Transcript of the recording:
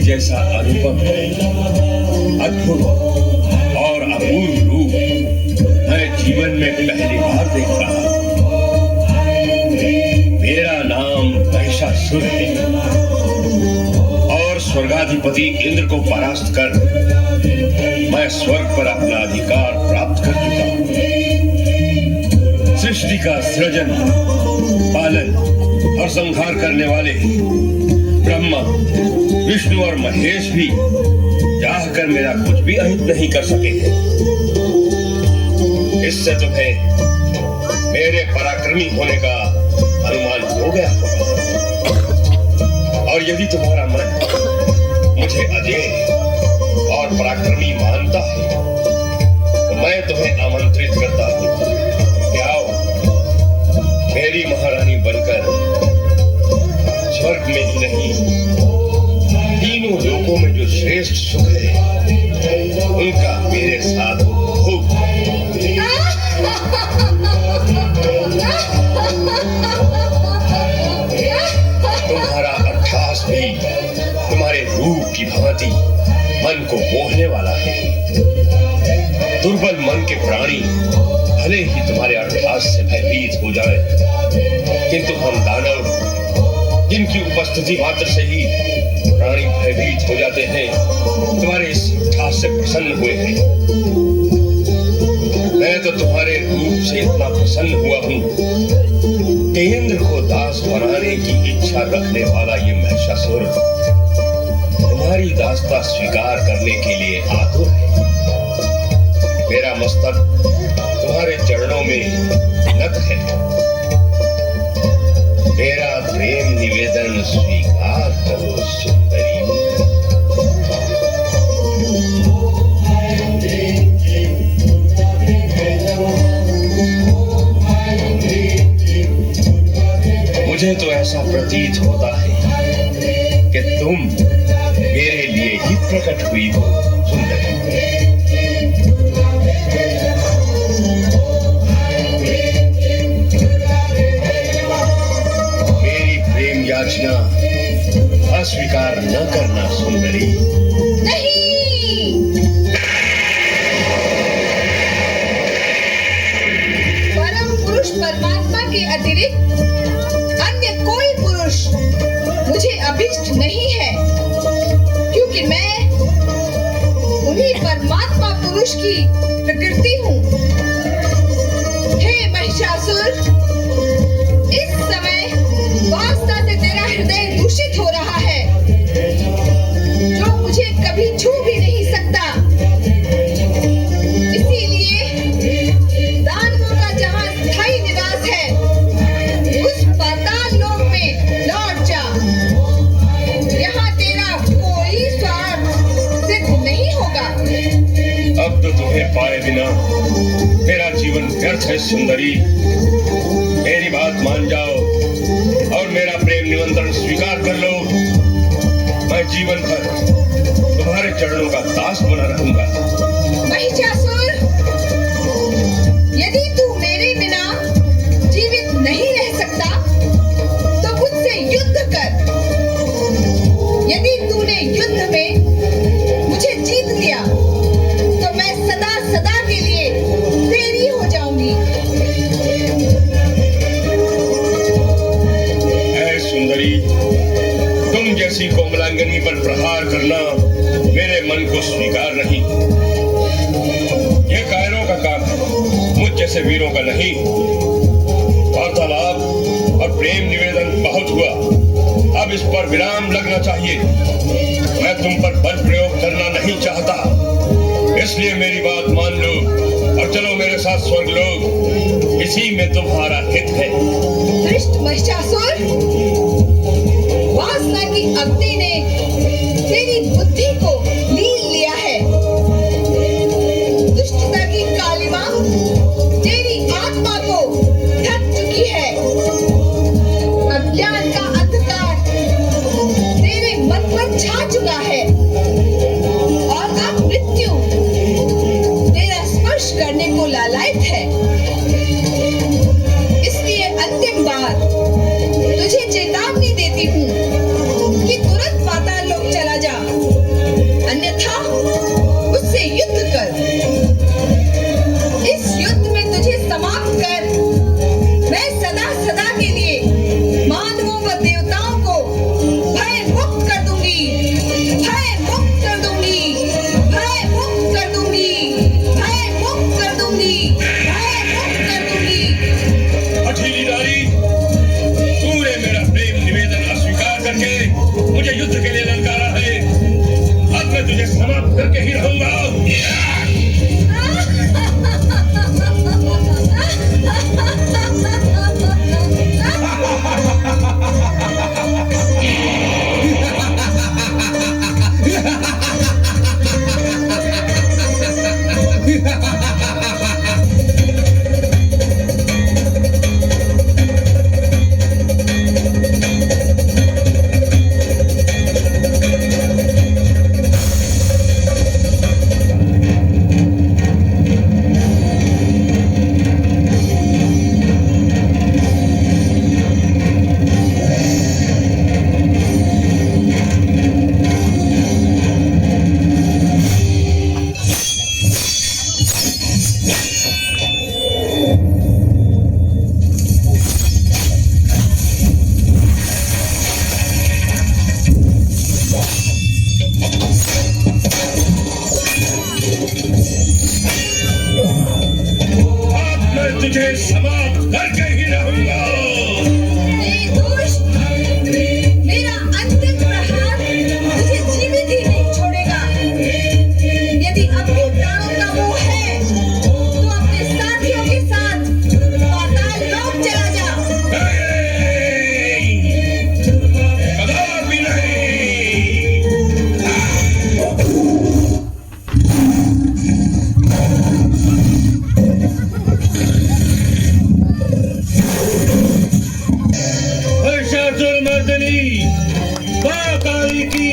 जैसा अनुपम, अद्भुत और अपूर्व रूप मैं जीवन में पहली बार देख रहा हूं। मेरा नाम महिषासुर है और स्वर्गाधिपति इंद्र को परास्त कर मैं स्वर्ग पर अपना अधिकार प्राप्त कर चुका हूं। सृष्टि का सृजन, पालन और संहार करने वाले ब्रह्मा, विष्णु और महेश भी चाह कर मेरा कुछ भी अहित नहीं कर सके हैं। इससे तुम्हें मेरे पराक्रमी होने का अनुमान हो गया होगा। और यदि तुम्हारा मन मुझे अजेय और पराक्रमी मानता है तो मैं तुम्हें आमंत्रित करता हूं कि आओ मेरी महारानी बनकर स्वर्ग में ही नहीं, तीनों लोकों में जो श्रेष्ठ सुख है उनका मेरे साथ भोग। तुम्हारा अट्ठास भी तुम्हारे रूप की भांति मन को मोहने वाला है। दुर्बल मन के प्राणी भले ही तुम्हारे अट्ठास से भयभीत हो जाए, किंतु हम दानव जिनकी उपस्थिति मात्र से ही प्राणी भयभीत हो जाते हैं, तुम्हारे इस अट्ठास से प्रसन्न हुए हैं। मैं तो तुम्हारे रूप से इतना प्रसन्न हुआ हूं कि इंद्र को दास बनाने की इच्छा रखने वाला ये महिषासुर तुम्हारी दासता स्वीकार करने के लिए आतुर है। मेरा मस्तक तुम्हारे चरणों में नत है। मेरा प्रेम निवेदन स्वीकार करो सुंदरी। मुझे तो ऐसा प्रतीत होता है कि तुम मेरे लिए ही प्रकट हुई हो सुंदरी। याचना अस्वीकार न करना सुंदरी। नहीं, परम पुरुष परमात्मा के अतिरिक्त अन्य कोई पुरुष मुझे अभिष्ट नहीं है, क्योंकि मैं उन्हीं परमात्मा पुरुष की प्रकृति हूँ। हे महिषासुर, इस समय वासना से तेरा हृदय दूषित हो रहा है। तुम्हें पाए बिना मेरा जीवन व्यर्थ है सुंदरी। मेरी बात मान जाओ और मेरा प्रेम निमंत्रण स्वीकार कर लो। मैं जीवन भर तुम्हारे चरणों का दास बना रहूंगा। महिषासुर, यदि तू मेरे बिना जीवित नहीं रह सकता तो मुझसे युद्ध कर। यदि तूने युद्ध में मुझे जीत लिया तो मैं सदा सदा के लिए तेरी हो जाऊंगी। ऐ सुंदरी, तुम जैसी कोमलांगनी पर प्रहार करना मेरे मन को स्वीकार नहीं। यह कायरों का काम है, मुझ जैसे वीरों का नहीं। वार्तालाप और प्रेम निवेदन बहुत हुआ, अब इस पर विराम लगना चाहिए। मैं तुम पर बल प्रयोग करना नहीं चाहता, इसलिए मेरी बात मान लो और चलो मेरे साथ स्वर्गलोक। इसी में तुम्हारा हित है। दुष्ट महिषासुर, वासना की अग्नि ने तेरी बुद्धि को लीन लिया है। दुष्टता की कालिमा तेरी आत्मा को ढक चुकी है। अज्ञान का अंधकार तेरे मन पर छा चुका है और अब मृत्यु तेरा स्पर्श करने को लालायित है। इसलिए अंतिम बार तुझे चेतावनी देती हूँ कि तुरंत पाताल लोक चला जा, अन्यथा मुझसे युद्ध कर। इस युद्ध में तुझे समाप्त कर मैं सदा सदा के लिए मानवों व देवताओं को भय मुक्त कर दूंगी, भय मुक्त कर दूंगी, भय मुक्त कर दूंगी, भय मुक्त कर दूंगी, भय मुक्त कर दूंगी। हठीली नारी, तूने मेरा प्रेम निवेदन अस्वीकार करके मुझे युद्ध के लिए ललकारा है। अब मैं तुझे समाप्त करके ही रहूंगा। तुझे समाप्त करके ही रहूंगा। ये दुष्ट, मेरा अंतिम प्रहार तुझे जीवित ही नहीं छोड़ेगा। यदि अब भी प्राणों का मोह है तो अपने साथियों के साथ पाताल लोक चला जा। कदापि नहीं। महिषासुर मर्दिनी, मां काली की।